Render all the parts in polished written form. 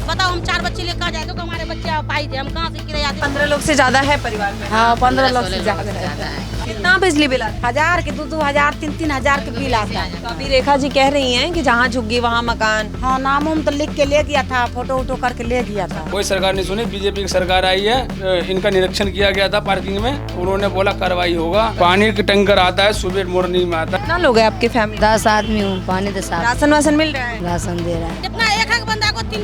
बताओ हम 4 बच्चे लेकर जाए तो हमारे बच्चे पाई थे, हम कहाँ से किराया दें? 15 लोग से ज्यादा है परिवार में? हाँ 15 लोग से ज्यादा है। कितना बिजली बिल आता है? 1000 के 2-2 हजार 3-3 हजार के बिल आता है। तो अभी रेखा जी कह रही हैं कि जहाँ झुग्गी वहाँ मकान। हाँ नाम उम तो लिख के ले गया था, फोटो वोटो करके ले गया था। कोई सरकार नहीं सुनी, बीजेपी की सरकार आई है, इनका निरीक्षण किया गया था पार्किंग में, उन्होंने बोला कार्रवाई होगा। पानी का टैंकर आता है सुबह मॉर्निंग में आता है। कितना लोग हैं आपकी फैमिली? 10 आदमी हूँ, पानी तो साफ राशन वासन मिल रहा है? राशन दे रहा है। जितना एक बंदा को 3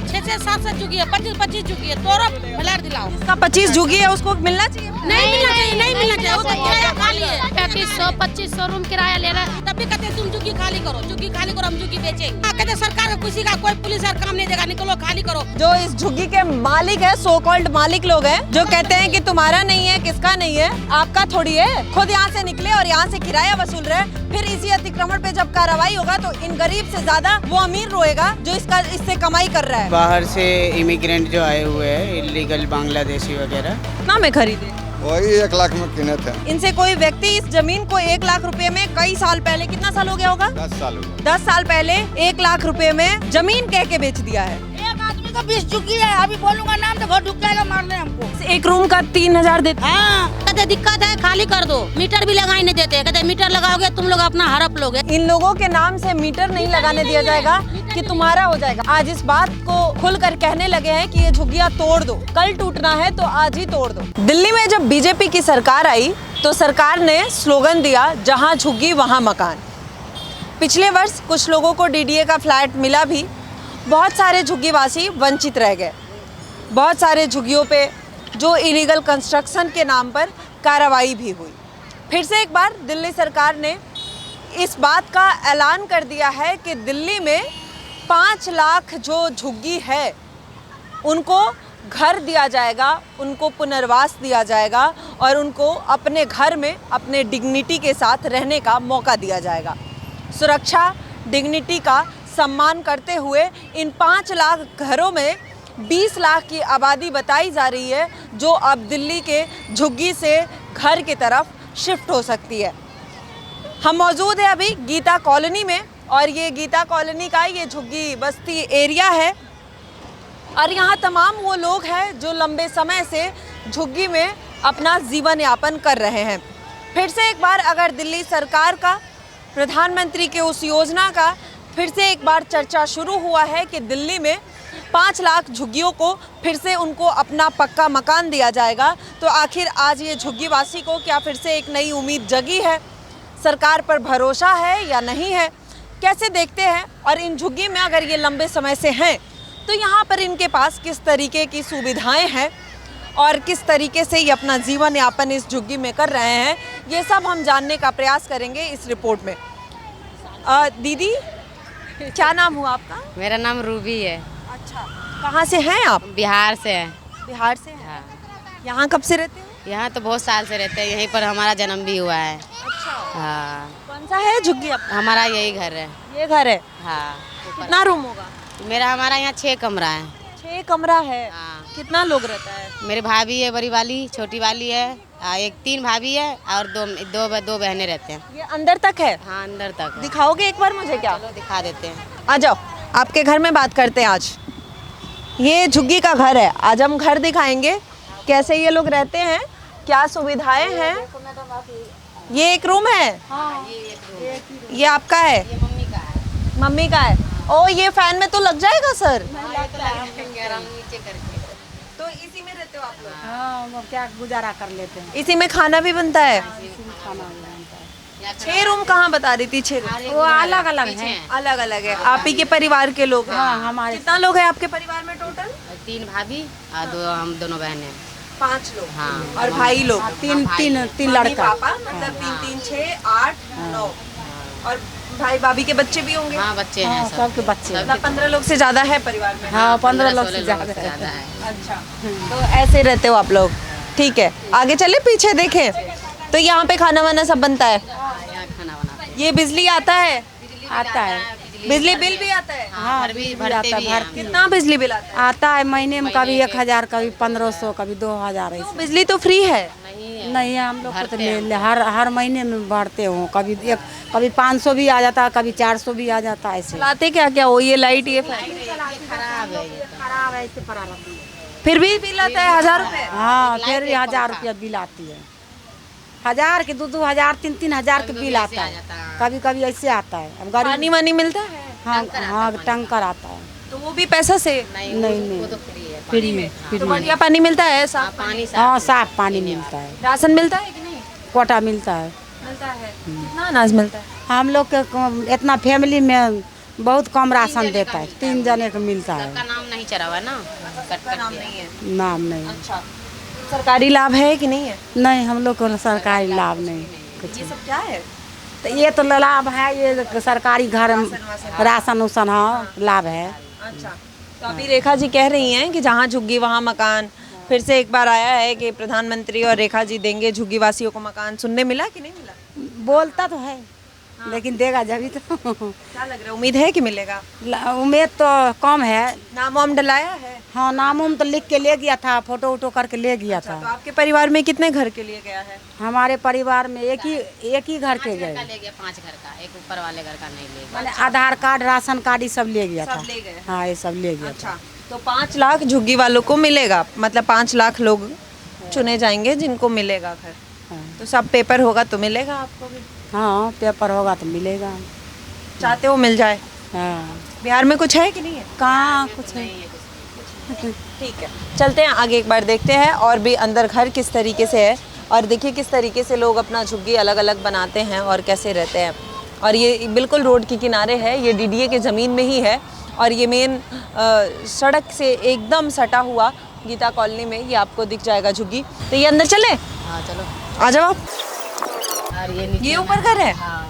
6 7 चुकी है, 25 चुकी है, तोरो फ्लैट दिलाओ। इसका 25 झुग्गी है उसको मिलना चाहिए? नहीं मिलना चाहिए, नहीं मिलना चाहिए, वो तो किराया खाली है। 3500-2500 रूम किराया ले रहा है। तब भी कहते तुम झुग्गी खाली करो, झुग्गी खाली करो, हम झुग्गी बेचेंगे। कहते सरकार का किसी का कोई पुलिस और काम नहीं देगा, निकलो खाली करो। जो इस झुग्गी के मालिक है, सो कॉल्ड मालिक लोग हैं, जो कहते हैं कि तुम्हारा नहीं है, किसका नहीं है, आपका थोड़ी है, खुद यहाँ से निकले और यहाँ से किराया वसूल रहे। फिर इसी अतिक्रमण पे जब कार्रवाई होगा तो इन गरीब से ज्यादा वो अमीर रोएगा जो इससे कमाई कर रहा है। बाहर से इमिग्रेंट जो आए हुए हैं, इलीगल बांग्लादेशी वगैरह। कितना में खरीदे? वही 1 लाख में किने थे। इनसे कोई व्यक्ति इस जमीन को 1 लाख रुपए में कई साल पहले, कितना साल हो गया होगा? 10 साल हो गए। 10 साल पहले 1 लाख रुपए में जमीन कह के बेच दिया है। एक आदमी का 20 चुकी है, अभी बोलूंगा नाम तो घर ढुक जाएगा मारने हमको। एक रूम का 3000 देते। हाँ कहते दिक्कत है खाली कर दो, मीटर भी लगाई नहीं देते, कहते मीटर लगाओगे तुम लोग अपना हड़प लोगे। इन लोगों के नाम से मीटर नहीं लगाने दिया जाएगा कि तुम्हारा हो जाएगा। आज इस बात को खुलकर कहने लगे हैं कि ये झुग्गियां तोड़ दो, कल टूटना है तो आज ही तोड़ दो। दिल्ली में जब बीजेपी की सरकार आई तो सरकार ने स्लोगन दिया, जहां झुग्गी वहां मकान। पिछले वर्ष कुछ लोगों को डीडीए का फ्लैट मिला भी, बहुत सारे झुग्गीवासी वंचित रह गए। बहुत सारे झुग्गियों पे जो इलीगल कंस्ट्रक्शन के नाम पर कार्रवाई भी हुई। फिर से एक बार दिल्ली सरकार ने इस बात का ऐलान कर दिया है कि दिल्ली में 5 लाख जो झुग्गी है उनको घर दिया जाएगा, उनको पुनर्वास दिया जाएगा और उनको अपने घर में अपने डिग्निटी के साथ रहने का मौका दिया जाएगा। सुरक्षा, डिग्निटी का सम्मान करते हुए इन 5 लाख घरों में 20 लाख की आबादी बताई जा रही है जो अब दिल्ली के झुग्गी से घर की तरफ शिफ्ट हो सकती है। हम मौजूद है अभी गीता कॉलोनी में और ये गीता कॉलोनी का ये झुग्गी बस्ती एरिया है और यहाँ तमाम वो लोग हैं जो लंबे समय से झुग्गी में अपना जीवन यापन कर रहे हैं। फिर से एक बार अगर दिल्ली सरकार का, प्रधानमंत्री के उस योजना का फिर से एक बार चर्चा शुरू हुआ है कि दिल्ली में 5 लाख झुग्गियों को फिर से उनको अपना पक्का मकान दिया जाएगा, तो आखिर आज ये झुग्गीवासी को क्या फिर से एक नई उम्मीद जगी है? सरकार पर भरोसा है या नहीं है, कैसे देखते हैं? और इन झुग्गी में अगर ये लंबे समय से हैं तो यहाँ पर इनके पास किस तरीके की सुविधाएं हैं और किस तरीके से ये अपना जीवन यापन इस झुग्गी में कर रहे हैं, ये सब हम जानने का प्रयास करेंगे इस रिपोर्ट में। दीदी क्या नाम हुआ आपका? मेरा नाम रूबी है। अच्छा, कहाँ से हैं आप? बिहार से है। बिहार से हैं? हाँ। यहाँ कब से रहते हो? यहाँ तो बहुत साल से रहते हैं, यहीं पर हमारा जन्म भी हुआ है। अच्छा, हाँ। कौन सा है झुग्गी आपका? हमारा यही घर है। ये घर है? हाँ। कितना रूम होगा? हमारा यहाँ 6 कमरा है। 6 कमरा है? हाँ। कितना लोग रहता है? मेरे भाभी है, बड़ी वाली, छोटी वाली है, 3 भाभी है और दो बहनें रहते हैं। ये अंदर तक है? हाँ अंदर तक है। दिखाओगे एक बार मुझे? क्या चलो दिखा देते हैं। आ जाओ, आपके घर में बात करते हैं आज। ये झुग्गी का घर है, आज हम घर दिखाएंगे कैसे ये लोग रहते हैं, क्या सुविधाएं हैं। ये एक रूम है? हाँ, ये आपका है? ये मम्मी का है। मम्मी का है? ओ, ये फैन में तो लग जाएगा सर? नीचे करके तो इसी में रहते हो आप लोग? हाँ वो क्या गुजारा कर लेते हैं। इसी में खाना भी बनता है? खाना बनता है। 6 रूम कहाँ बता रही थी? 6 रूम वो अलग अलग है। अलग अलग है। आप ही के परिवार के लोग हैं? हाँ हमारे। कितना लोग हैं आपके परिवार में टोटल? 3 भाभी और हम दोनों बहनें। 5 लोग। हाँ। और भाई लोग? 3 मम्मी, लड़का। पापा, मतलब 3 3 6 8 9 और भाई भाभी के बच्चे भी होंगे? हाँ बच्चे हैं हाँ सब। सबके बच्चे। मतलब 15 लोग से ज्यादा है परिवार में? हाँ 15 लोग से 16 ज्यादा से ज़्यादा है। अच्छा, तो ऐसे रहते हो आप लोग? ठीक है, आगे चले, पीछे देखें तो यहाँ पे खाना वाना सब बनता है? यहाँ खाना बनाते हैं। ये बिजली आता है? आता है। बिजली बिल भी आता है? हाँ भी भरते भरते भी हैं। कितना बिजली बिल आता है? आता है महीने में, कभी 1000, कभी 1500, कभी 2000 तो बिजली तो फ्री है? नहीं हम लोग को तो हर महीने में भरते हो, कभी 500 भी आ जाता है, कभी 400 भी आ जाता है। ऐसे लाते क्या क्या हो, ये लाइट ये फैन खराब है, ऐसे पड़ा रहती है। फिर भी बिल आता है 1000 रुपए। हाँ फिर 1000 रुपया बिल आती है, 1000 के 2-2 3-3 हजार के बिल आता है, कभी कभी ऐसे आता है। अब गाड़ी पानी वानी मिलता है? हाँ हाँ टैंकर आता है। तो वो भी पैसा से? नहीं फ्री में तो बढ़िया पानी मिलता है? साफ पानी? हाँ साफ पानी मिलता है। राशन मिलता है कि नहीं? कोटा मिलता है। कितना अनाज मिलता है? हम लोग के इतना फैमिली में बहुत कम राशन देता है, 3 जने को मिलता है। नाम नहीं चढ़ा हुआ ना, नाम नहीं है। नाम नहीं। अच्छा, सरकारी लाभ है कि नहीं है? नहीं हम लोग को सरकारी लाभ नहीं कुछ। ये सब क्या है? तो ये तो लाभ है, ये सरकारी घर राशन उसन हाँ लाभ है। अच्छा, तो अभी रेखा जी कह रही हैं कि जहाँ झुग्गी वहाँ मकान। फिर से एक बार आया है कि प्रधानमंत्री और रेखा जी देंगे झुग्गी वासियों को मकान। सुनने मिला कि नहीं मिला? बोलता तो है लेकिन देगा जब ही तो। क्या लग रहा है, उम्मीद है कि मिलेगा? उम्मीद तो कम है। नाम वाम डलाया है? हाँ नाम उम तो लिख के ले गया था, फोटो वोटो करके ले गया था। तो आपके परिवार में कितने घर के लिए गया है? हमारे परिवार में एक ही घर के गए, ले गया 5 घर का, एक ऊपर वाले घर का नहीं ले गया। मैंने आधार कार्ड राशन कार्ड ये सब ले गया था। ले गए? हाँ ये सब ले गया था। अच्छा, तो 5 लाख झुग्गी वालों को मिलेगा, मतलब 5 लाख लोग चुने जाएंगे जिनको मिलेगा घर। हाँ। तो सब पेपर होगा तो मिलेगा आपको भी? हाँ पेपर होगा तो मिलेगा। चाहते हो मिल जाए? हाँ बिहार में कुछ है कि नहीं है? कहाँ कुछ है। ठीक है, चलते हैं आगे, एक बार देखते हैं और भी अंदर घर किस तरीके से है। और देखिए किस तरीके से लोग अपना झुग्गी अलग अलग बनाते हैं और कैसे रहते हैं। और ये बिल्कुल रोड के किनारे है, ये डीडीए के ज़मीन में ही है। और ये मेन सड़क से एकदम सटा हुआ गीता कॉलोनी में ये आपको दिख जाएगा झुग्गी। तो ये अंदर चले? हाँ चलो आ जाओ आप। और ये ऊपर घर है? हाँ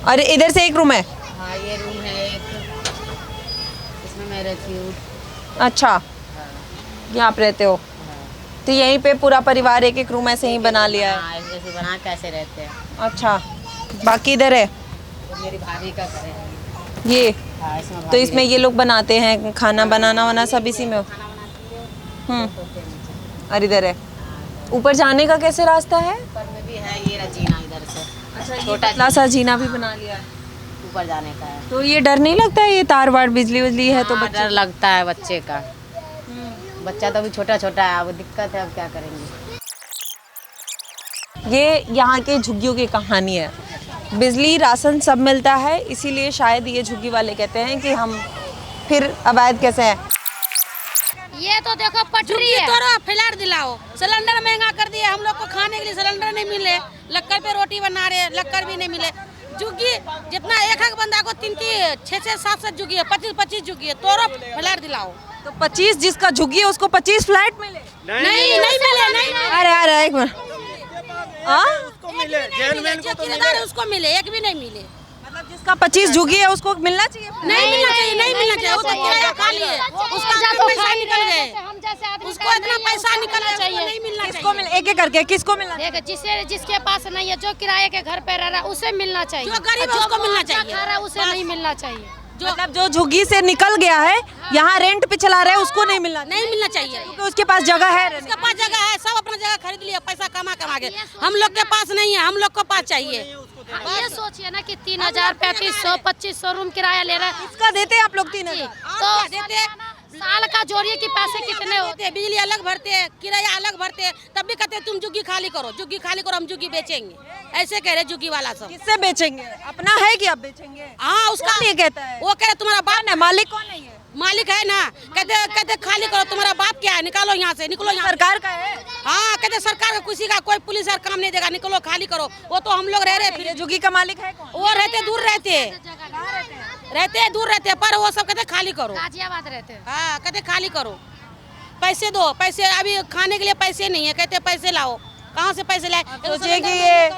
और इधर से एक रूम है? हाँ ये रूम है एक, इसमें मैं रहती हूँ। अच्छा, यहाँ पे रहते हो? तो यहीं पे पूरा परिवार एक एक रूम ऐसे ही बना लिया है? हाँ ऐसे बना कैसे रहते हैं। अच्छा, बाकी इधर है तो मेरी भाभी का घर है ये? हाँ, इसमें तो इसमें ये लोग बनाते हैं खाना बनाना वाना सब इसी में हो? और इधर है ऊपर जाने का कैसे रास्ता है? ऊपर में भी है ये जीना इधर से। अच्छा, छोटा सा जीना भी बना लिया है ऊपर जाने का है। तो ये डर नहीं लगता है, ये तार वार बिजली विजली है तो हाँ, बच्चा डर लगता है बच्चे का। बच्चा तो अभी छोटा छोटा है, अब दिक्कत है, अब क्या करेंगे। ये यहाँ के झुग्गियों की कहानी है। बिजली राशन सब मिलता है, इसीलिए शायद ये झुग्गी वाले कहते हैं कि हम फिर अवैध कैसे हैं। ये तो देखो पटरी है। तोड़ो फ्लैट दिलाओ, सिलेंडर महंगा कर दिए, हम लोग को खाने के लिए सिलेंडर नहीं मिले, लक्कर पे रोटी बना रहे, लक्कर भी नहीं मिले। झुग्गी जितना एक बंदा को 3-3 6-6 7-7 झुग्गी है, 25-25 झुग्गी है, तोड़ो फ्लैट दिलाओ। तो 25 जिसका झुग्गी है उसको 25 फ्लैट मिले? नहीं मिले। अरे एक मिनट, उसको मिले, एक भी नहीं मिले। मतलब जिसका 25 झुग्गी है उसको मिलना चाहिए? नहीं मिलना चाहिए, वो तो किराया खा लिए, उसका पैसा निकल गए, उसको इतना पैसा निकल गया, नहीं मिलना किसको मिल, एक एक करके किसको मिलना? देख जिसके पास नहीं है, जो किराए के घर पे रह रहा है उसे मिलना चाहिए। जो गरीब है उसको मिलना चाहिए, खा रहा है उसे नहीं मिलना चाहिए। मतलब जो झुग्गी से निकल गया है, यहाँ रेंट पे चला रहा है, उसको नहीं मिलना चाहिए, क्योंकि उसके पास जगह है। उसके पास जगह है, सब अपना जगह खरीद लिया, पैसा कमा के। हम लोग के पास नहीं है, हम लोग को पास चाहिए। ये सोचिए ना कि 3000 3500 2500 रूम किराया ले रहा है, इसका देते हैं आप लोग 3000? तो देते साल का जोड़िए कि पैसे कितने होते हैं। बिजली अलग भरते हैं, किराया अलग भरते हैं, तब भी कहते हैं तुम झुग्गी खाली करो, हम झुग्गी बेचेंगे, ऐसे कह रहे झुग्गी वाला सब। किससे बेचेंगे? अपना है कि आप बेचेंगे? हाँ उसका ये कहता है, वो कह रहे तुम्हारा बाप है, मालिक कौन है? ये मालिक है ना, कहते खाली करो, तुम्हारा बाप क्या है, निकालो यहाँ से, निकलो यहाँ। सरकार का है? हाँ कहते सरकार का, किसी का कोई पुलिस यार काम नहीं देगा, निकलो खाली करो। वो तो हम लोग रह रहे, फिर झुग्गी का मालिक है कौन? वो रहते दूर रहते पर वो सब कहते खाली करो। गाजियाबाद रहते हैं। हाँ कहते खाली करो, पैसे दो, पैसे अभी खाने के लिए पैसे नहीं है, कहते पैसे लाओ, कहाँ से पैसे लाए? सोचिए कि ये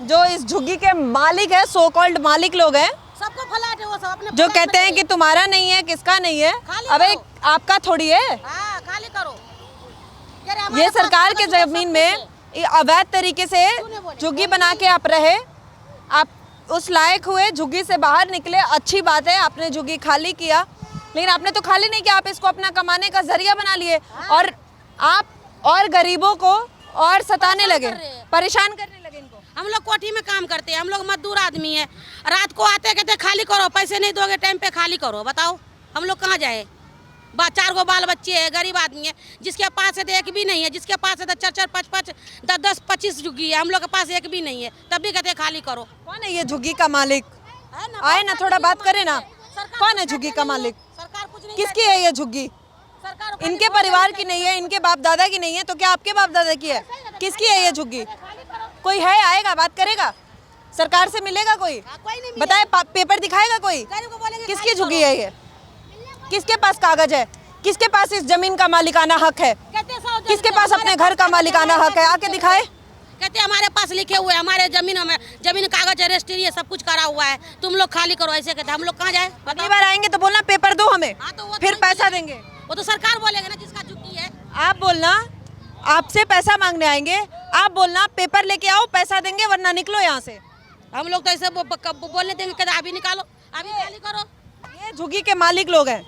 जो इस झुग्गी के मालिक है, सो कॉल्ड मालिक लोग हैं, सबको फ्लैट है, वो सब अपने जो कहते हैं कि तुम्हारा नहीं है, किसका नहीं है, अबे आपका थोड़ी है। हाँ खाली करो। ये सरकार के जमीन में अवैध तरीके से झुग्गी बना के आप रहे, आप उस लायक हुए, झुग्गी से बाहर निकले, अच्छी बात है, आपने झुग्गी खाली किया, लेकिन आपने तो खाली नहीं किया, आप इसको अपना कमाने का जरिया बना लिए। और आप और गरीबों को और सताने लगे, परेशान करने लगे इनको। हम लोग कोठी में काम करते हैं, हम लोग मजदूर आदमी है। रात को आते कहते खाली करो, पैसे नहीं दोगे टाइम पे खाली करो। बताओ हम लोग कहाँ जाए? 4 बाल बच्चे है, गरीब आदमी है। जिसके पास है तो एक भी नहीं है, जिसके पास है तो 4, 5, 10, 25 झुग्गी है। हम लोग के पास एक भी नहीं है, तब भी कहते खाली करो। कौन है ये झुग्गी का मालिक? आए ना, थोड़ा बात करें ना। कौन है झुग्गी का मालिक? सरकार कुछ नहीं, किसकी है ये झुग्गी? सरकार इनके परिवार की नहीं है, इनके बाप दादा की नहीं है, तो क्या आपके बाप दादा की है? किसकी है ये झुग्गी? कोई है, आएगा, बात करेगा, सरकार से मिलेगा कोई? कोई नहीं बताए, पेपर दिखाएगा कोई? गरीब को बोलेंगे किसकी झुग्गी है ये? किसके पास कागज है? किसके पास इस जमीन का मालिकाना हक है? किसके पास अपने घर का मालिकाना हक है? आके दिखाए। कहते हमारे पास लिखे हुए, हमारे जमीन कागज रजिस्ट्री है, सब कुछ करा हुआ है, तुम लोग खाली करो। ऐसे कहते हम लोग कहाँ जाए? अगली बार आएंगे तो बोलना पेपर दो हमें, हाँ, तो वो फिर तो पैसा देंगे। वो तो सरकार बोलेगा ना जिसका झुग्गी है। आप बोलना आपसे पैसा मांगने आएंगे, आप बोलना पेपर लेके आओ, पैसा देंगे, वरना निकलो यहाँ से। हम लोग तो ऐसे बोलने देंगे, कहते अभी निकालो, अभी खाली करो। ये झुग्गी के मालिक लोग हैं,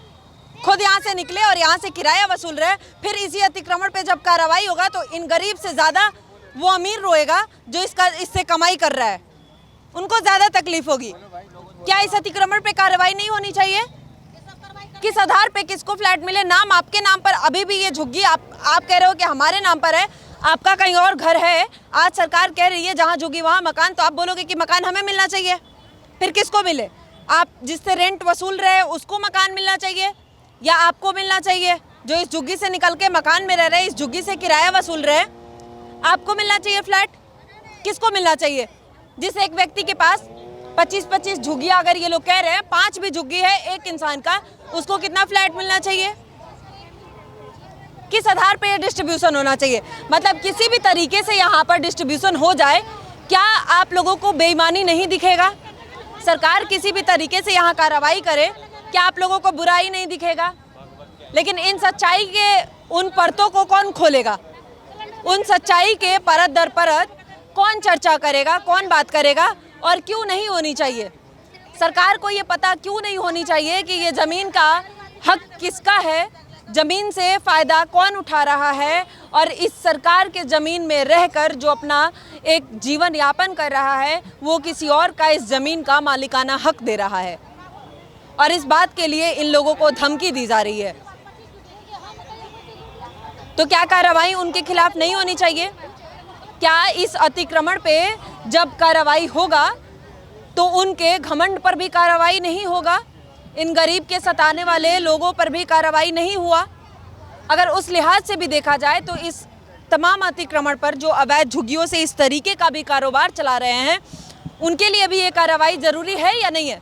खुद यहाँ से निकले और यहाँ से किराया वसूल रहे। फिर इसी अतिक्रमण पे जब कार्रवाई होगा तो इन गरीब से ज्यादा वो अमीर रोएगा जो इससे कमाई कर रहा है, उनको ज्यादा तकलीफ होगी। क्या इस अतिक्रमण पे कार्रवाई नहीं होनी चाहिए? किस आधार पे किसको फ्लैट मिले? नाम आपके नाम पर, अभी भी ये झुग्गी आप कह रहे हो कि हमारे नाम पर है, आपका कहीं और घर है। आज सरकार कह रही है जहाँ झुग्गी वहाँ मकान, तो आप बोलोगे कि मकान हमें मिलना चाहिए। फिर किसको मिले? आप जिससे रेंट वसूल रहे हैं उसको मकान मिलना चाहिए या आपको मिलना चाहिए? जो इस झुग्गी से निकल के मकान में रह रहे हैं, इस झुग्गी से किराया वसूल रहे हैं, आपको मिलना चाहिए फ्लैट? किसको मिलना चाहिए? जिस एक व्यक्ति के पास 25-25 झुग्गियां, अगर ये लोग कह रहे हैं 5 भी झुग्गी है एक इंसान का, उसको कितना फ्लैट मिलना चाहिए? किस आधार पे ये डिस्ट्रीब्यूशन होना चाहिए? मतलब किसी भी तरीके से यहाँ पर डिस्ट्रीब्यूशन हो जाए, क्या आप लोगों को बेईमानी नहीं दिखेगा? सरकार किसी भी तरीके से यहाँ कार्रवाई करे, क्या आप लोगों को बुराई नहीं दिखेगा? लेकिन इन सच्चाई के उन परतों को कौन खोलेगा? उन सच्चाई के परत दर परत कौन चर्चा करेगा, कौन बात करेगा? और क्यों नहीं होनी चाहिए? सरकार को ये पता क्यों नहीं होनी चाहिए कि ये ज़मीन का हक किसका है, ज़मीन से फ़ायदा कौन उठा रहा है, और इस सरकार के ज़मीन में रहकर जो अपना एक जीवन यापन कर रहा है वो किसी और का इस ज़मीन का मालिकाना हक दे रहा है। और इस बात के लिए इन लोगों को धमकी दी जा रही है। तो क्या कार्रवाई उनके खिलाफ नहीं होनी चाहिए? क्या इस अतिक्रमण पे जब कार्रवाई होगा तो उनके घमंड पर भी कार्रवाई नहीं होगा? इन गरीब के सताने वाले लोगों पर भी कार्रवाई नहीं हुआ? अगर उस लिहाज से भी देखा जाए तो इस तमाम अतिक्रमण पर जो अवैध झुग्गियों से इस तरीके का भी कारोबार चला रहे हैं, उनके लिए भी ये कार्रवाई ज़रूरी है या नहीं है?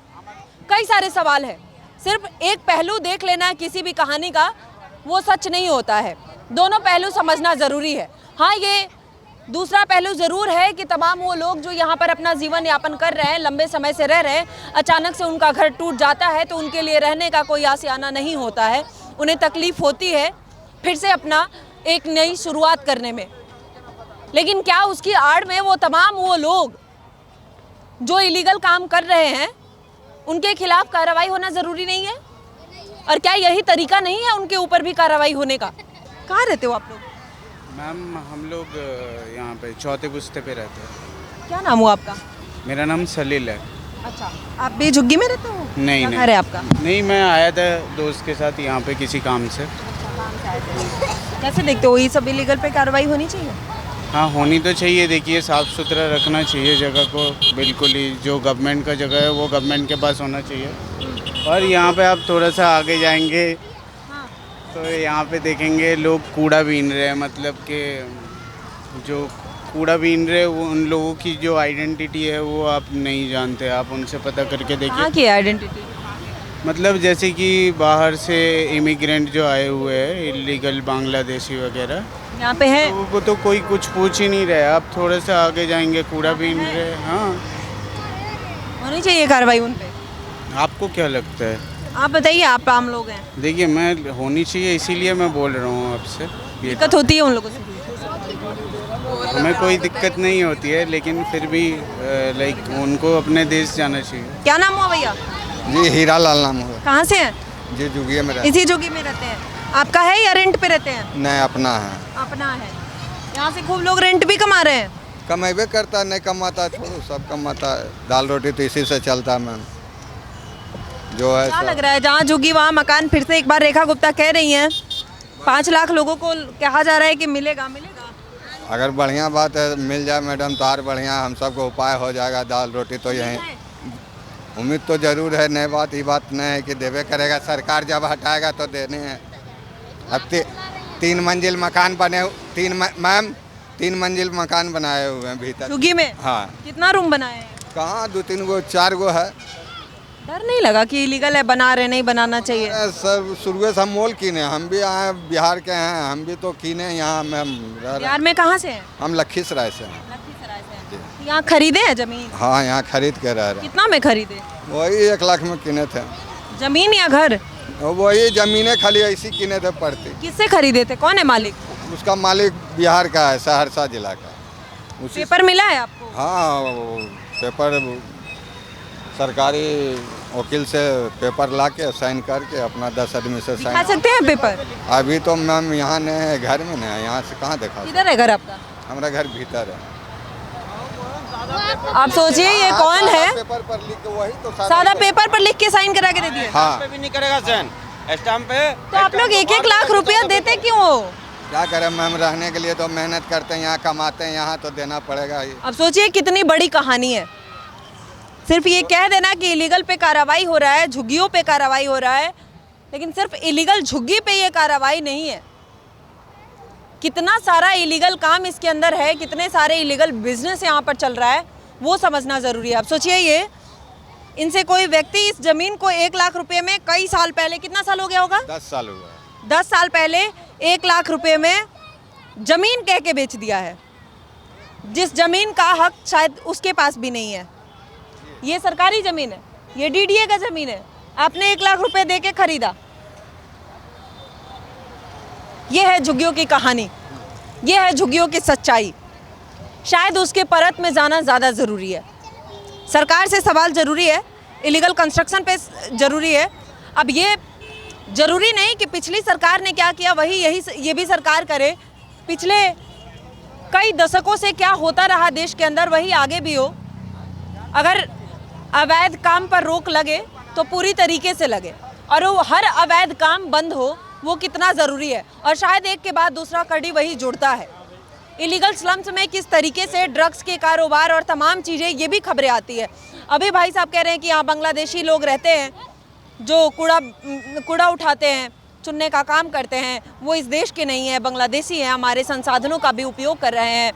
कई सारे सवाल हैं। सिर्फ एक पहलू देख लेना किसी भी कहानी का वो सच नहीं होता है, दोनों पहलू समझना ज़रूरी है। हाँ, ये दूसरा पहलू ज़रूर है कि तमाम वो लोग जो यहाँ पर अपना जीवन यापन कर रहे हैं, लंबे समय से रह रहे हैं, अचानक से उनका घर टूट जाता है तो उनके लिए रहने का कोई आसियाना नहीं होता है, उन्हें तकलीफ़ होती है फिर से अपना एक नई शुरुआत करने में। लेकिन क्या उसकी आड़ में वो तमाम वो लोग जो इलीगल काम कर रहे हैं उनके खिलाफ कार्रवाई होना ज़रूरी नहीं है? और क्या यही तरीका नहीं है उनके ऊपर भी कार्रवाई होने का? कहाँ रहते हो आप लोग? मैम हम लोग यहाँ पे चौथे पुश्ते पे रहते हैं। क्या नाम हुआ आपका? मेरा नाम सलील है। अच्छा, आप भी झुग्गी में रहते हो? नहीं क्या नहीं घर है आपका? नहीं, मैं आया था दोस्त के साथ यहाँ पे किसी काम से। कैसे देखते हो, ये सब इलीगल पे कार्रवाई होनी चाहिए? हाँ, होनी तो चाहिए। देखिए, साफ़ सुथरा रखना चाहिए जगह को, बिल्कुल ही। जो गवर्नमेंट का जगह है वो गवर्नमेंट के पास होना चाहिए। और यहाँ पे आप थोड़ा सा आगे जाएंगे तो यहाँ पे देखेंगे लोग कूड़ा बीन रहे हैं। मतलब कि जो कूड़ा बीन रहे वो उन लोगों की जो आइडेंटिटी है वो आप नहीं जानते, आप उनसे पता करके देखिए। कहाँ की आइडेंटिटी? मतलब जैसे कि बाहर से इमिग्रेंट जो आए हुए हैं, इलीगल बांग्लादेशी वगैरह, यहाँ पे है वो तो कोई कुछ पूछ ही नहीं रहे। आप थोड़ा सा आगे जाएंगे कूड़ा बीन रहे। हाँ, होनी चाहिए कार्रवाई उन पे। आपको क्या लगता है? आप बताइए, आप आम लोग हैं। देखिए, मैं होनी चाहिए इसीलिए मैं बोल रहा हूँ आपसे। दिक्कत होती है उन लोगों से? हमें कोई दिक्कत नहीं होती है, लेकिन फिर भी लाइक उनको अपने देश जाना चाहिए। क्या नाम हुआ भैया? जी हीरा लाल नाम हुआ। कहाँ से हैं? जी झुग्गिया में रहते इसी झुग्गी में रहते हैं। आपका है या रेंट पे रहते हैं? नहीं, अपना है। अपना है। यहाँ से खूब लोग रेंट भी कमा रहे हैं। कमेबे करता, नहीं कमाता तो सब कमाता है। दाल रोटी तो इसी से चलता है मैम, जो है क्या सब। लग रहा है जहाँ झुग्गी वहाँ मकान? फिर से एक बार रेखा गुप्ता कह रही हैं 5 लाख लोगों को कहा जा रहा है कि मिलेगा। अगर बढ़िया बात है मिल जाए मैडम तो और बढ़िया, हम सबको उपाय हो जाएगा। दाल रोटी तो यहीं उम्मीद तो जरूर है, नई बात ये बात नहीं है कि देवे करेगा। सरकार जब हटाएगा तो देने हैं। अब 3 मंजिल मकान बने, 3 मंजिल मकान बनाए हुए हैं भीतर झुग्गी में। हाँ, कितना रूम बनाए हैं? कहाँ 2-3 गो 4 गो है। डर नहीं लगा कि इलीगल है, बना रहे, नहीं बनाना चाहिए? सर शुरू से हम मोल कीने, हम भी आए बिहार के हैं, हम भी तो कीने यहाँ में हम रह रहे बिहार में कहाँ से हैं? हम लखीसराय से हैं। यहाँ खरीदे हैं जमीन? हाँ, यहाँ खरीद के रह रहे हैं। कितना में खरीदे? वही 1 लाख में किने थे। जमीन या घर? वही जमीनें खाली ऐसी किने थे पड़ती। किससे खरीदे थे? कौन है मालिक? उसका मालिक बिहार का है, सहरसा जिला का। उसी पेपर मिला है आपको? हाँ, वो पेपर सरकारी वकील से पेपर ला के साइन करके अपना 10 आदमी से दिखा साइन। सकते हैं पेपर? अभी तो मैम यहाँ नहीं है, घर में नहीं है, यहाँ से कहाँ दिखा। किधर है घर आपका? हमारा घर भीतर है। आप सोचिए ये कौन है? पेपर पर लिख के वही तो सादा पेपर पर लिख के साइन करा के दे दिए। हाँ, भी नहीं करेगा साइन, स्टाम्प पे। तो आप लोग 1-1 लाख रुपया देते क्यों हो? क्या करें मैम, रहने के लिए तो मेहनत करते हैं, यहाँ कमाते हैं, यहाँ तो देना पड़ेगा ही। अब सोचिए कितनी बड़ी कहानी है। सिर्फ ये कह देना कि इलीगल पे कार्रवाई हो रहा है, झुग्गियों पे कार्रवाई हो रहा है, लेकिन सिर्फ इलीगल झुग्गी पे ये कार्रवाई नहीं है। कितना सारा इलीगल काम इसके अंदर है, कितने सारे इलीगल बिजनेस यहाँ पर चल रहा है, वो समझना ज़रूरी है। अब सोचिए ये इनसे कोई व्यक्ति इस ज़मीन को 1 लाख रुपए में कई साल पहले, कितना साल हो गया होगा? 10 साल हुआ है। 10 साल पहले 1 लाख रुपए में ज़मीन कह के बेच दिया है, जिस ज़मीन का हक शायद उसके पास भी नहीं है। ये सरकारी ज़मीन है, ये डीडीए का ज़मीन है, आपने 1 लाख रुपए दे के खरीदा। ये है झुग्गियों की कहानी, ये है झुग्गियों की सच्चाई। शायद उसके परत में जाना ज़्यादा ज़रूरी है। सरकार से सवाल ज़रूरी है, इलीगल कंस्ट्रक्शन पे ज़रूरी है। अब ये ज़रूरी नहीं कि पिछली सरकार ने क्या किया वही ये भी सरकार करे। पिछले कई दशकों से क्या होता रहा देश के अंदर वही आगे भी हो। अगर अवैध काम पर रोक लगे तो पूरी तरीके से लगे, और वो हर अवैध काम बंद हो, वो कितना ज़रूरी है। और शायद एक के बाद दूसरा कड़ी वही जुड़ता है। इलीगल स्लम्स में किस तरीके से ड्रग्स के कारोबार और तमाम चीज़ें, ये भी खबरें आती है। अभी भाई साहब कह रहे हैं कि यहाँ बांग्लादेशी लोग रहते हैं जो कूड़ा उठाते हैं, चुनने का काम करते हैं, वो इस देश के नहीं है, बांग्लादेशी हैं, हमारे संसाधनों का भी उपयोग कर रहे हैं।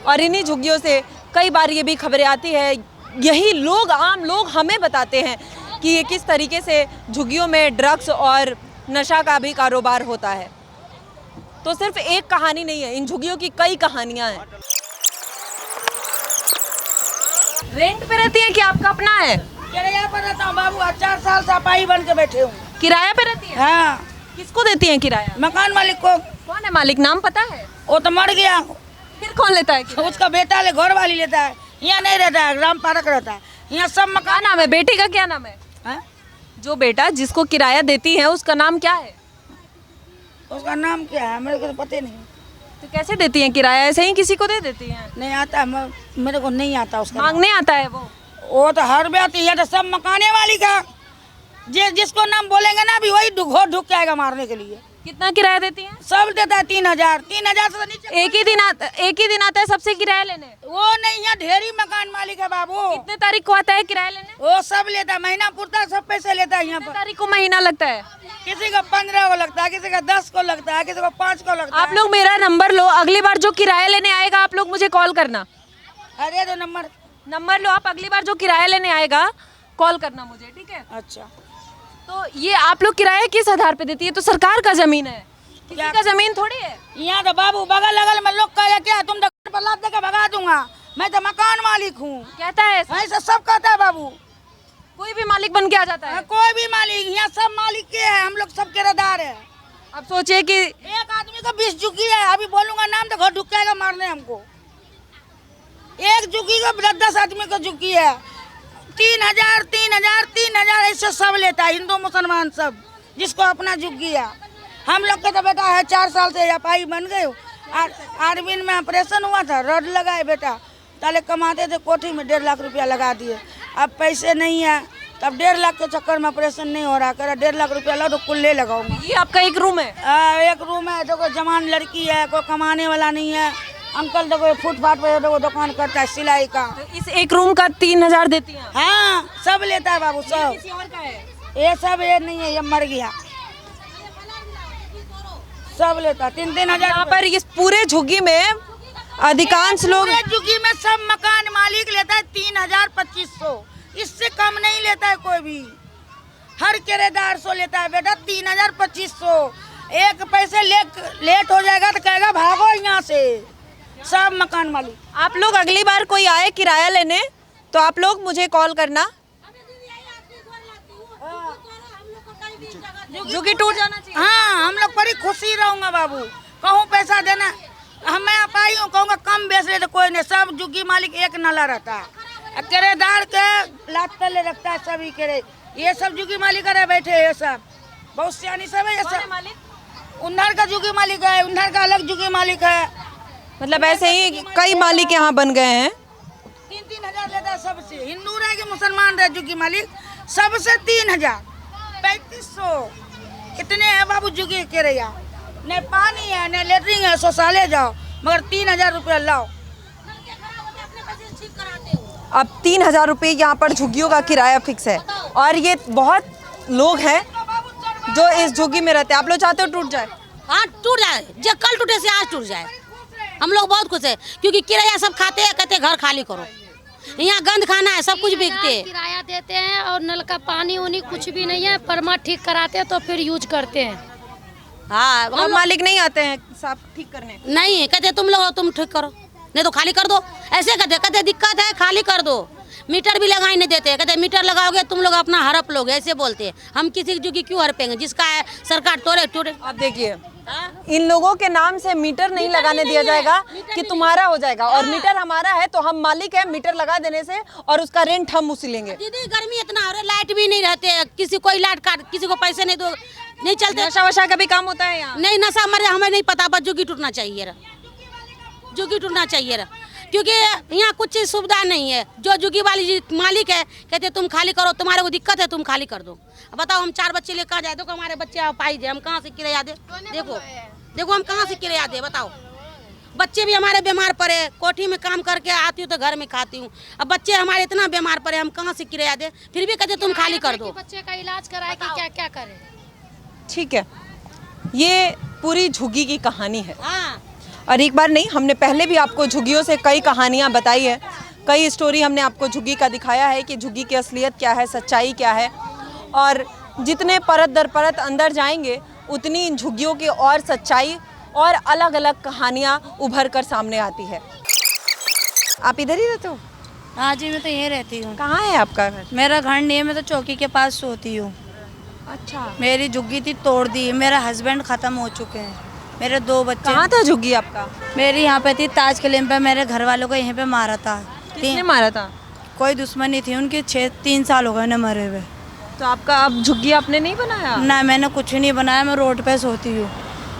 और इन्हीं झुग्गियों से कई बार ये भी खबरें आती है, यही लोग, आम लोग हमें बताते हैं कि ये किस तरीके से झुग्गियों में ड्रग्स और नशा का भी कारोबार होता है। तो सिर्फ एक कहानी नहीं है, इन झुग्गियों की कई कहानियां हैं। रेंट पे रहती है कि आपका अपना है? किराया पर रहता हूँ बाबू, 4 साल से अपाही बन के बैठे हूँ। किराया पे रहती है? हाँ। किसको देती हैं किराया? मकान मालिक को। कौन है मालिक, नाम पता है? वो तो मर गया, फिर कौन लेता है किराया? उसका बेटा ले, घर वाली लेता है। यहाँ नहीं रहता है, राम पार्क रहता है। यहाँ सब क्या मकान। नाम है बेटी का? क्या नाम है? हाँ? जो बेटा जिसको किराया देती है उसका नाम क्या है? उसका नाम क्या है मेरे को तो पता नहीं। तो कैसे देती हैं किराया? ऐसे ही किसी को दे देती हैं? नहीं आता, मेरे को नहीं आता उसका। मांगने आता है वो तो हर बात ये तो सब मकाने वाली का, जिसको नाम बोलेंगे ना अभी वही घोर ढुक जाएगा मारने के लिए। कितना किराया देती हैं? सब देता है 3000 से तो नीचे। एक ही दिन आता है सबसे किराया लेने? वो नहीं, यहाँ ढेरी मकान मालिक है बाबू। कितने तारीख को आता है किराया लेने? वो सब लेता है, महीना पूरता सब पैसे लेता है। यहाँ पर तारीख को महीना लगता है? किसी को 15 को लगता है, किसी का 10 को लगता है, किसी को 5 को लगता है। आप लोग मेरा नंबर लो, अगली बार जो किराया लेने आएगा आप लोग मुझे कॉल करना। अरे तो नंबर लो आप, अगली बार जो किराया लेने आएगा कॉल करना मुझे, ठीक है? अच्छा। तो ये आप लोग किराया किस आधार पे देती है? तो सरकार का जमीन है, किसी का जमीन थोड़ी है। यहाँ तो बाबू बगल लगल में लोग कहे क्या तुम तो घर पर लाद देकर भगा दूंगा, मैं तो मकान मालिक हूँ कहता है ऐसा? ऐसा सब कहता है बाबू। कोई भी मालिक बन के आ जाता है? कोई भी मालिक, यहाँ सब मालिक के है, हम लोग सब किराएदार है। अब सोचिए कि एक आदमी को 20 झुग्गी है, अभी बोलूंगा नाम तो घर ढुक जाएगा मारने हमको। एक झुग्गी को 10 आदमी को झुग्गी है, 3000 ऐसे सब लेता है, हिंदू मुसलमान सब, जिसको अपना झुग्गी है। हम लोग के तो बेटा है 4 साल से अपाही बन गए। आरबिन में ऑपरेशन हुआ था, रड लगाए बेटा, ताले कमाते थे कोठी में 1.5 लाख रुपया लगा दिए। अब पैसे नहीं है, तब 1.5 लाख के चक्कर में ऑपरेशन नहीं हो रहा, कह 1.5 लाख रुपया लो तो कुल्ले लगाऊंगा। ये आपका एक रूम है? एक रूम है, देखो जवान लड़की है, कोई कमाने वाला नहीं है। अंकल देखो फुटपाथ पे देखो दुकान करता है सिलाई का। तो इस एक रूम का 3,000 देती हैं? हाँ, सब लेता है बाबू, सब। किसी और का है? ये सब ये नहीं है, ये मर गया, सब लेता 3-3 हजार। यहाँ पर इस पूरे झुग्गी में अधिकांश लोग, झुग्गी में सब मकान मालिक लेता है 3,000-2,500, इससे कम नहीं लेता है कोई भी। हर किराएदार 100 लेता है बेटा, 3,000-2,500। एक पैसे लेट हो जाएगा तो कहेगा भागो यहाँ से, सब मकान मालिक। आप लोग अगली बार कोई आए किराया लेने तो आप लोग मुझे कॉल करना। झुग्गी टूट जाना चाहिए। हाँ, हम लोग बड़ी खुशी रहूंगा बाबू, कहूँ पैसा देना, मैं पाई हूँ कहूँगा कम बेच ले तो कोई नहीं, सब झुग्गी मालिक एक नाला रहता है, किराएदार के लात तले रखता है सभी किराए। ये सब झुग्गी मालिक रहे बैठे, ये सब बहुत सियानी सब है। ये सब उन्नर का झुग्गी मालिक है, उन्नर का अलग झुग्गी मालिक है। मतलब ऐसे ही कई मालिक यहाँ बन गए हैं। 3-3 हजार लेता है सबसे, हिंदू रहे कि मुसलमान रहे, झुग्गी मालिक सबसे 3,000, 3,500 इतने है बाबू झुग्गी किराया। न पानी है, न लेटरिन है, शौचालय जाओ, मगर 3,000 रुपया लाओ। अब 3,000 रुपये यहाँ पर झुग्गियों का किराया फिक्स है, और ये बहुत लोग हैं जो इस झुग्गी में रहते हैं। आप लोग चाहते हो टूट जाए? हाँ, टूट जाए, जो कल टूटे से आज टूट जाए। हम लोग बहुत खुश है, क्योंकि किराया सब खाते हैं, कहते घर खाली करो, यहाँ गंद खाना है, सब कुछ बिकते हैं। किराया देते हैं और नल का पानी उनी कुछ भी नहीं है, परमा ठीक कराते हैं तो फिर यूज करते हैं। हाँ, और मालिक नहीं आते हैं साफ ठीक करने? नहीं, कहते तुम लोग तुम ठीक करो, नहीं तो खाली कर दो, ऐसे कहते दिक्कत है खाली कर दो। मीटर भी लगाई नहीं देते, कहते मीटर लगाओगे तुम लोग अपना हड़प लोगे, ऐसे बोलते हैं। हम किसी की झुग्गी क्यों हड़पेंगे, जिसका है सरकार तोड़े टूटे। अब देखिए, इन लोगों के नाम से मीटर नहीं लगाने दिया जाएगा कि तुम्हारा हो जाएगा, और मीटर हमारा है तो हम मालिक है मीटर लगा देने से, और उसका रेंट हम उसीलेंगे। दीदी गर्मी इतना हो रहा है, लाइट भी नहीं रहते, किसी को लाइट काट, किसी को पैसे नहीं दो, नहीं चलते। नशा वशा का भी काम होता है यहाँ? नहीं, नशा हमें नहीं पता, बस झुग्गी टूटना चाहिए, झुग्गी टूटना चाहिए, क्योंकि यहाँ कुछ चीज सुविधा नहीं है। जो झुग्गी वाली मालिक है कहते तुम खाली करो, तुम्हारे को दिक्कत है तुम खाली कर दो। अब बताओ हम 4 बच्चे लेकर कहाँ जाए, देखो हमारे बच्चे पाई दे, हम कहाँ से किराया दे, देखो हम कहाँ से किराया दे, बताओ। बच्चे भी हमारे बीमार पड़े, कोठी में काम करके आती हूँ तो घर में खाती हूँ, अब बच्चे हमारे इतना बीमार पड़े, हम कहाँ से किराया दे, फिर भी कहते तुम खाली कर दो। बच्चे का इलाज कराए कि क्या क्या करे। ठीक है, ये पूरी झुग्गी की कहानी है। हाँ, और एक बार नहीं, हमने पहले भी आपको झुग्गियों से कई कहानियां बताई है, कई स्टोरी हमने आपको झुग्गी का दिखाया है कि झुग्गी की असलियत क्या है, सच्चाई क्या है, और जितने परत दर परत अंदर जाएंगे उतनी इन झुग्गियों की और सच्चाई और अलग अलग कहानियां उभर कर सामने आती है। आप इधर ही रहते हो? हाँ जी, मैं तो यहीं रहती हूँ। कहाँ है आपका घर? मेरा घर नहीं है, मैं तो चौकी के पास सोती हूँ। अच्छा, मेरी झुग्गी थी तोड़ दी, मेरा हस्बैंड ख़त्म हो चुके हैं, मेरे 2 बच्चे। कहाँ था झुग्गी आपका? मेरी यहाँ पे थी ताज किले पे, मेरे घर वालों को यहीं पे मारा था। किसने मारा था? कोई दुश्मनी थी उनकी, 3 साल हो गए ना मरे हुए। तो आपका अब झुग्गी आपने नहीं बनाया? ना, मैंने कुछ नहीं बनाया, मैं रोड पे सोती हूँ,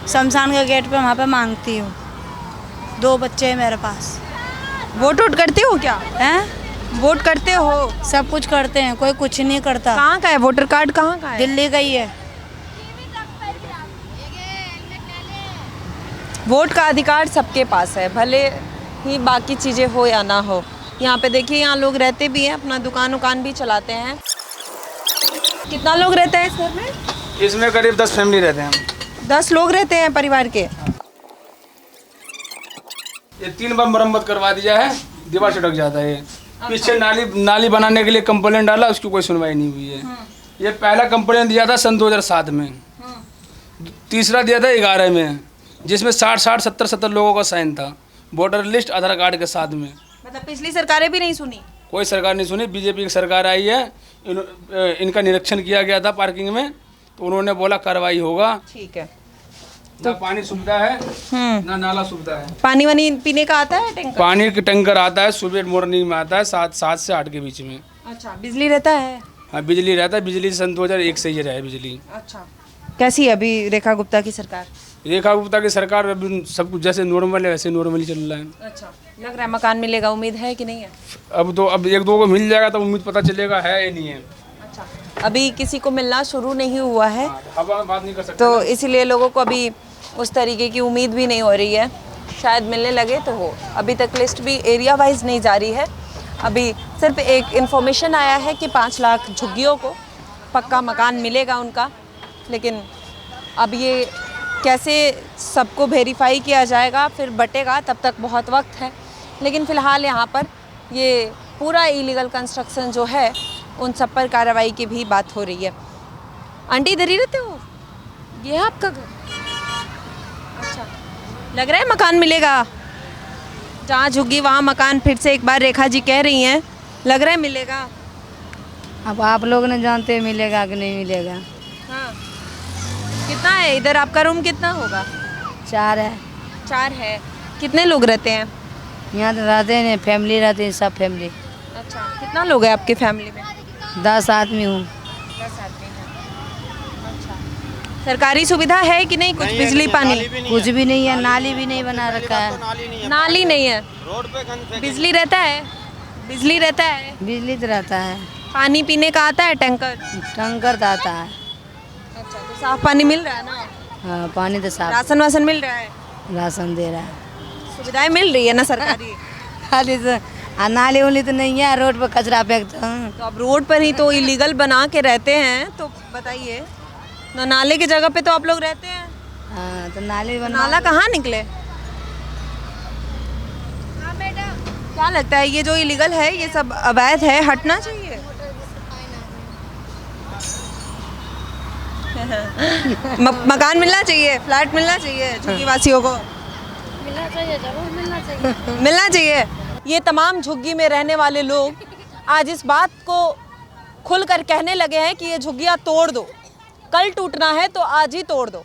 शमशान के गेट पे वहाँ पे मांगती हूँ। 2 बच्चे हैं मेरे पास। वोट वोट करते हो क्या? हैं? वोट करते हो? सब कुछ करते हैं, कोई कुछ नहीं करता। कहाँ का है वोटर कार्ड, कहाँ का है? दिल्ली का ही है। वोट का अधिकार सबके पास है, भले ही बाकी चीज़ें हो या ना हो। यहाँ पे देखिए, यहाँ लोग रहते भी हैं, अपना दुकान उकान भी चलाते हैं। कितना लोग रहते हैं इस घर में? इसमें करीब 10 फैमिली रहते हैं। 10 लोग रहते हैं परिवार के। ये 3 बार मरम्मत करवा दिया है, दीवार छिटक जाता है। पीछे नाली बनाने के लिए कंप्लेंट डाला, उसकी कोई सुनवाई नहीं हुई है। ये पहला कंप्लेंट दिया था सन 2007 में, तीसरा दिया था 11 में, जिसमें 60-70 लोगों का साइन था, वोटर लिस्ट आधार कार्ड के साथ में। मतलब पिछली सरकारें भी नहीं सुनी? कोई सरकार नहीं सुनी। बीजेपी की सरकार आई है, इनका निरीक्षण किया गया था पार्किंग में, तो उन्होंने बोला कार्रवाई होगा। ठीक है, ना पानी सुविधा है, ना नाला सुविधा है। पानी वानी पीने का आता है? टैंकर? पानी का टैंकर आता है, सुबह मॉर्निंग में आता है, 7 से 8 के बीच में। अच्छा, बिजली रहता है? हाँ, बिजली रहता है, बिजली सन 2001 से ही रहा है बिजली। अच्छा, कैसी है अभी रेखा गुप्ता की सरकार? रेखा गुप्ता की सरकार अभी सब कुछ जैसे नॉर्मल है वैसे नॉर्मली चल रहा है। अच्छा, लग रहा है मकान मिलेगा, उम्मीद है कि नहीं है? अब एक दो को मिल जाएगा तो उम्मीद पता चलेगा है या नहीं है। अच्छा, अभी किसी को मिलना शुरू नहीं हुआ है, हवा में बात नहीं कर सकते तो इसीलिए लोगों को अभी उस तरीके की उम्मीद भी नहीं हो रही है। शायद मिलने लगे तो हो। अभी तक लिस्ट भी एरिया वाइज नहीं जारी है। अभी सिर्फ एक इन्फॉर्मेशन आया है कि 5 लाख झुग्गियों को पक्का मकान मिलेगा उनका, लेकिन अब ये कैसे सबको वेरीफाई किया जाएगा फिर बटेगा, तब तक बहुत वक्त है। लेकिन फ़िलहाल यहाँ पर ये पूरा इलीगल कंस्ट्रक्शन जो है उन सब पर कार्रवाई की भी बात हो रही है। आंटी इधर ही रहते हो? ये है आपका घर? अच्छा, लग रहा है मकान मिलेगा। जहाँ झुग्गी वहाँ मकान, फिर से एक बार रेखा जी कह रही हैं, लग रहा है मिलेगा। अब आप लोग नहीं जानते मिलेगा कि नहीं मिलेगा। हाँ, कितना है इधर? आपका रूम कितना होगा? 4 है। 4 है। कितने लोग रहते हैं यहाँ? तो रहते हैं, फैमिली रहती है, सब फैमिली। अच्छा, कितना लोग हैं आपकी फैमिली में? 10 आदमी हूँ। 10 आदमी हैं। अच्छा, सरकारी सुविधा है कि नहीं? कुछ बिजली पानी? कुछ भी नहीं है, नाली भी नहीं बना रखा है। नाली नहीं है, रोड पे गंद बिजली रहता है? बिजली रहता है, बिजली तो रहता है, पानी पीने का आता है टैंकर? टंकर तो आता है। अच्छा, तो साफ पानी मिल रहा है ना? हाँ, पानी तो साफ, राशन वासन मिल रहा है? राशन दे रहा है, सुविधाएं मिल रही है ना सरकारी? खाली तो नाली उली तो नहीं है, रोड पर कचरा फेंकते हैं। तो अब रोड पर ही तो इलीगल बना के रहते हैं, तो बताइए ना, नाले की जगह पे तो आप लोग रहते हैं। हाँ, तो नाली बना, नाला कहाँ निकले? क्या लगता है ये जो इलीगल है ये सब अवैध है, हटना चाहिए? मकान मिलना चाहिए, फ्लैट मिलना चाहिए झुग्गी वासियों को? मिलना चाहिए, जरूर मिलना चाहिए। मिलना चाहिए। ये तमाम झुग्गी में रहने वाले लोग आज इस बात को खुलकर कहने लगे हैं कि ये झुग्गियाँ तोड़ दो, कल टूटना है तो आज ही तोड़ दो,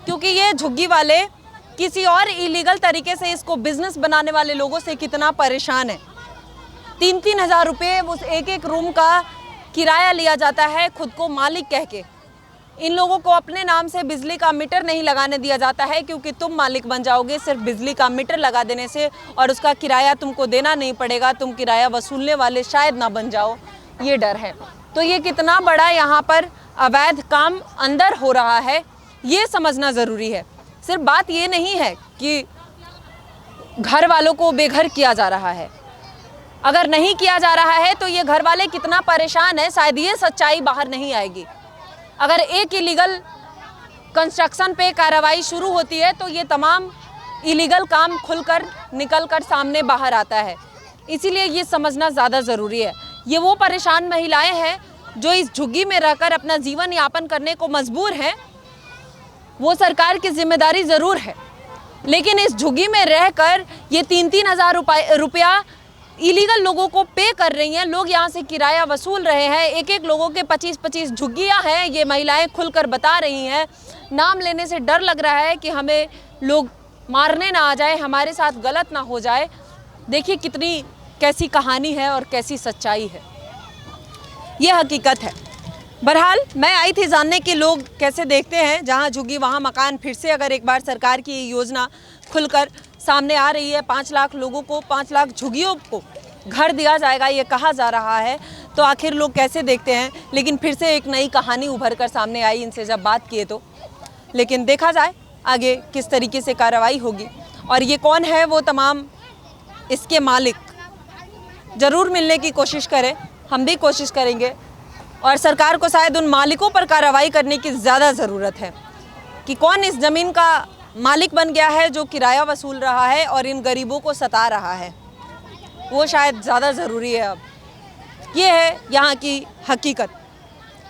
क्योंकि ये झुग्गी वाले किसी और इलीगल तरीके से इसको बिजनेस बनाने वाले लोगों से कितना परेशान है। 3-3 हज़ार रुपये उस एक रूम का किराया लिया जाता है खुद को मालिक कह के। इन लोगों को अपने नाम से बिजली का मीटर नहीं लगाने दिया जाता है, क्योंकि तुम मालिक बन जाओगे सिर्फ बिजली का मीटर लगा देने से, और उसका किराया तुमको देना नहीं पड़ेगा, तुम किराया वसूलने वाले शायद ना बन जाओ, ये डर है। तो ये कितना बड़ा यहाँ पर अवैध काम अंदर हो रहा है ये समझना ज़रूरी है। सिर्फ बात ये नहीं है कि घर वालों को बेघर किया जा रहा है, अगर नहीं किया जा रहा है तो ये घर वाले कितना परेशान है शायद ये सच्चाई बाहर नहीं आएगी। अगर एक इलीगल कंस्ट्रक्शन पे कार्रवाई शुरू होती है तो ये तमाम इलीगल काम खुलकर निकलकर सामने बाहर आता है, इसीलिए ये समझना ज़्यादा ज़रूरी है। ये वो परेशान महिलाएं हैं जो इस झुग्गी में रहकर अपना जीवन यापन करने को मजबूर हैं। वो सरकार की जिम्मेदारी ज़रूर है, लेकिन इस झुग्गी में रहकर ये 3-3 हज़ार रुपया इलीगल लोगों को पे कर रही हैं। लोग यहाँ से किराया वसूल रहे हैं। एक लोगों के 25-25 झुग्गियाँ हैं, ये महिलाएं खुलकर बता रही हैं। नाम लेने से डर लग रहा है कि हमें लोग मारने ना आ जाए, हमारे साथ गलत ना हो जाए। देखिए कितनी कैसी कहानी है और कैसी सच्चाई है, ये हकीकत है। बहरहाल मैं आई थी जानने के लोग कैसे देखते हैं, जहाँ झुग्गी वहाँ मकान। फिर से अगर एक बार सरकार की योजना खुलकर सामने आ रही है, 5 लाख लोगों को, 5 लाख झुग्गियों को घर दिया जाएगा ये कहा जा रहा है, तो आखिर लोग कैसे देखते हैं। लेकिन फिर से एक नई कहानी उभर कर सामने आई इनसे जब बात किए तो। लेकिन देखा जाए आगे किस तरीके से कार्रवाई होगी, और ये कौन है वो तमाम इसके मालिक, ज़रूर मिलने की कोशिश करें, हम भी कोशिश करेंगे। और सरकार को शायद उन मालिकों पर कार्रवाई करने की ज़्यादा ज़रूरत है कि कौन इस ज़मीन का मालिक बन गया है जो किराया वसूल रहा है और इन गरीबों को सता रहा है, वो शायद ज़्यादा ज़रूरी है। अब ये है यहाँ की हकीकत।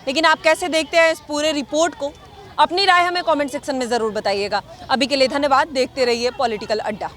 लेकिन आप कैसे देखते हैं इस पूरे रिपोर्ट को? अपनी राय हमें कमेंट सेक्शन में ज़रूर बताइएगा। अभी के लिए धन्यवाद, देखते रहिए पॉलिटिकल अड्डा।